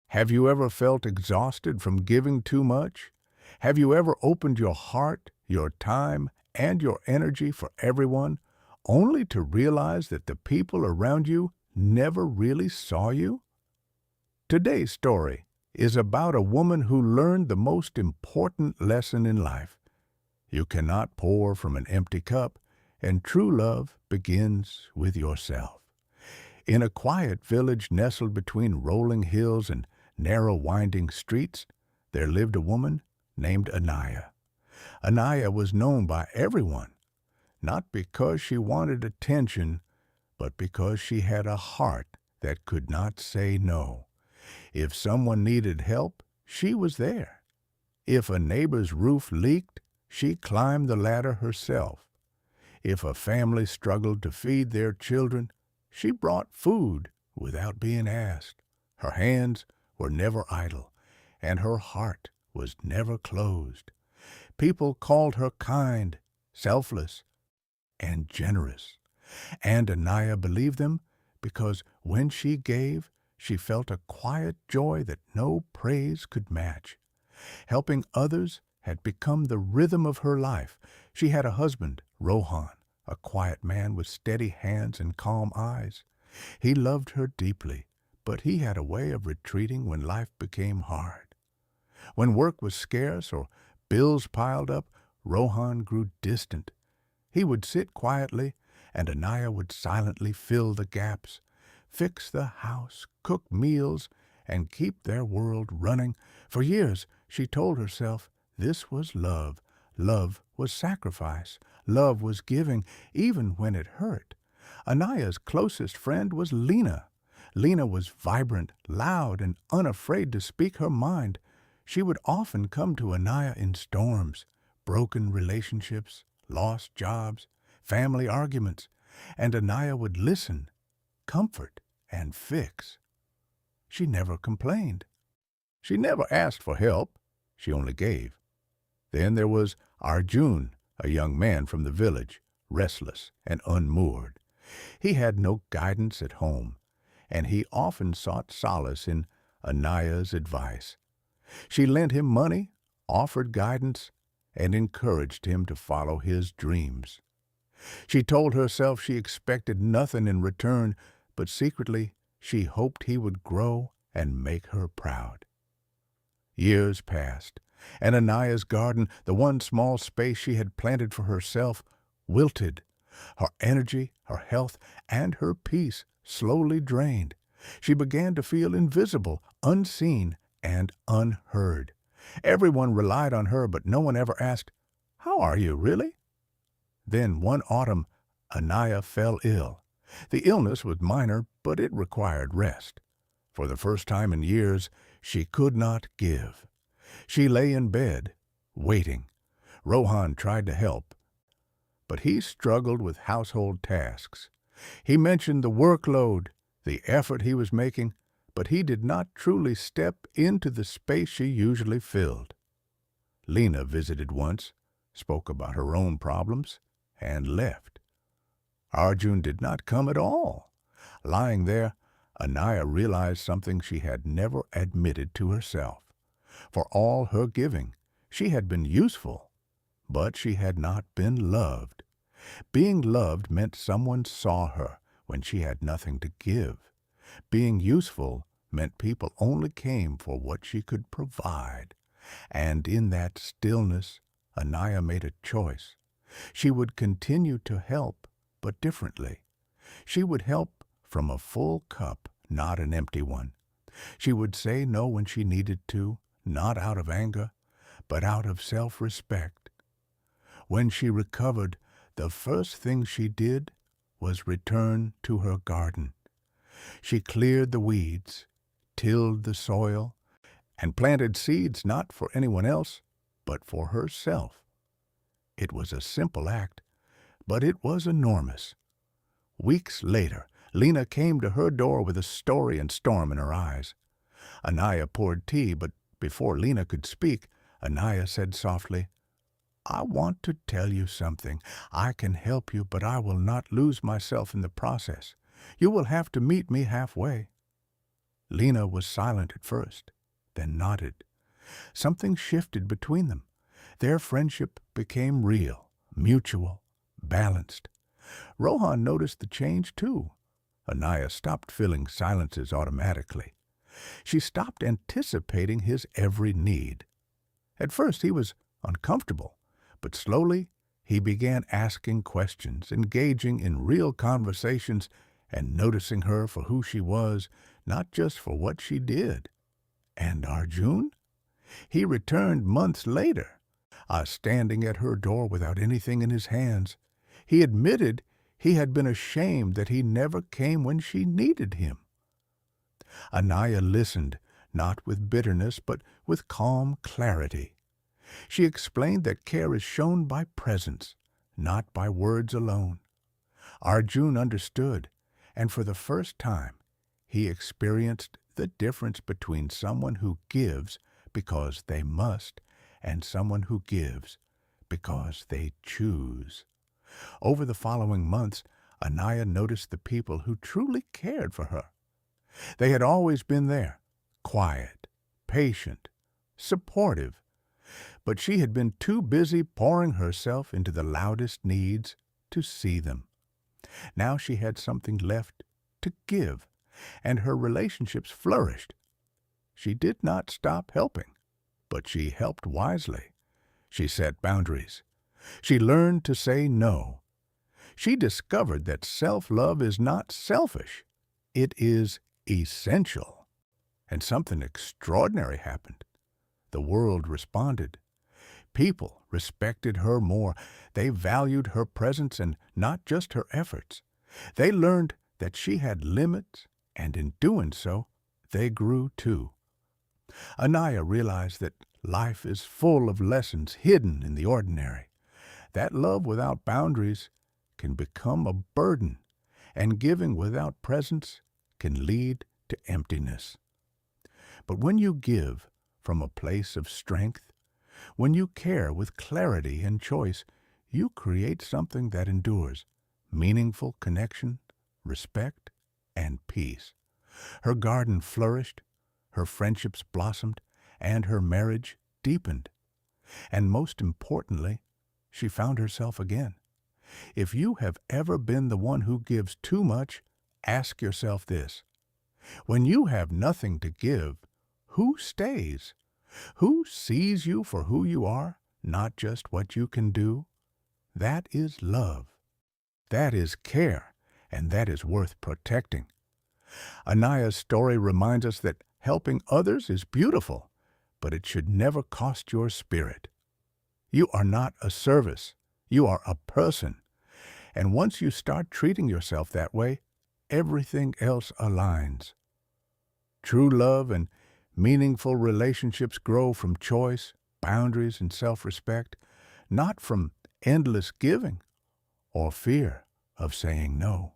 Have you ever felt exhausted from giving too much? Have you ever opened your heart, your time, and your energy for everyone, only to realize that the people around you never really saw you? Today's story is about a woman who learned the most important lesson in life. You cannot pour from an empty cup, and true love begins with yourself. In a quiet village nestled between rolling hills and narrow winding streets, there lived a woman named Anaya. Anaya was known by everyone, not because she wanted attention, but because she had a heart that could not say no. If someone needed help, she was there. If a neighbor's roof leaked, she climbed the ladder herself. If a family struggled to feed their children, she brought food without being asked. Her hands were never idle, and her heart was never closed. People called her kind, selfless, and generous. And Anaya believed them because when she gave, she felt a quiet joy that no praise could match. Helping others had become the rhythm of her life. She had a husband, Rohan, a quiet man with steady hands and calm eyes. He loved her deeply, but he had a way of retreating when life became hard. When work was scarce or bills piled up, Rohan grew distant. He would sit quietly, and Anaya would silently fill the gaps, fix the house, cook meals, and keep their world running. For years, she told herself this was love. Love was sacrifice. Love was giving, even when it hurt. Anaya's closest friend was Lena. Lena was vibrant, loud, and unafraid to speak her mind. She would often come to Anaya in storms, broken relationships, lost jobs, family arguments, and Anaya would listen, comfort, and fix. She never complained. She never asked for help. She only gave. Then there was Arjun, a young man from the village, restless and unmoored. He had no guidance at home, and he often sought solace in Anaya's advice. She lent him money, offered guidance, and encouraged him to follow his dreams. She told herself she expected nothing in return, but secretly she hoped he would grow and make her proud. Years passed, and Anaya's garden, the one small space she had planted for herself, wilted. Her energy, her health, and her peace slowly drained. She began to feel invisible, unseen, and unheard. Everyone relied on her, but no one ever asked, "How are you, really?" Then one autumn, Anaya fell ill. The illness was minor, but it required rest. For the first time in years, she could not give. She lay in bed, waiting. Rohan tried to help, but he struggled with household tasks. He mentioned the workload, the effort he was making, but he did not truly step into the space she usually filled. Lena visited once, spoke about her own problems, and left. Arjun did not come at all. Lying there, Anaya realized something she had never admitted to herself. For all her giving, she had been useful, but she had not been loved. Being loved meant someone saw her when she had nothing to give. Being useful meant people only came for what she could provide. And in that stillness, Anaya made a choice. She would continue to help, but differently. She would help from a full cup, not an empty one. She would say no when she needed to, not out of anger, but out of self-respect. When she recovered, the first thing she did was return to her garden. She cleared the weeds, tilled the soil, and planted seeds not for anyone else, but for herself. It was a simple act, but it was enormous. Weeks later, Lena came to her door with a story and storm in her eyes. Anaya poured tea, but before Lena could speak, Anaya said softly, "I want to tell you something. I can help you, but I will not lose myself in the process. You will have to meet me halfway." Lena was silent at first, then nodded. Something shifted between them. Their friendship became real, mutual, balanced. Rohan noticed the change too. Anaya stopped filling silences automatically. She stopped anticipating his every need. At first he was uncomfortable, but slowly he began asking questions, engaging in real conversations, and noticing her for who she was, not just for what she did. And Arjun? He returned months later, standing at her door without anything in his hands. He admitted he had been ashamed that he never came when she needed him. Anaya listened, not with bitterness, but with calm clarity. She explained that care is shown by presence, not by words alone. Arjun understood, and for the first time, he experienced the difference between someone who gives because they must and someone who gives because they choose. Over the following months, Anaya noticed the people who truly cared for her. They had always been there, quiet, patient, supportive, but she had been too busy pouring herself into the loudest needs to see them. Now she had something left to give, and her relationships flourished. She did not stop helping, but she helped wisely. She set boundaries. She learned to say no. She discovered that self-love is not selfish. It is essential. And something extraordinary happened. The world responded. People respected her more. They valued her presence and not just her efforts. They learned that she had limits, and in doing so, they grew too. Anaya realized that life is full of lessons hidden in the ordinary. That love without boundaries can become a burden, and giving without presence can lead to emptiness. But when you give from a place of strength, when you care with clarity and choice, you create something that endures, meaningful connection, respect, and peace. Her garden flourished, her friendships blossomed, and her marriage deepened. And most importantly, she found herself again. If you have ever been the one who gives too much, ask yourself this. When you have nothing to give, who stays? Who sees you for who you are, not just what you can do? That is love. That is care, and that is worth protecting. Anaya's story reminds us that helping others is beautiful, but it should never cost your spirit. You are not a service. You are a person. And once you start treating yourself that way, everything else aligns. True love and meaningful relationships grow from choice, boundaries, and self-respect, not from endless giving or fear of saying no.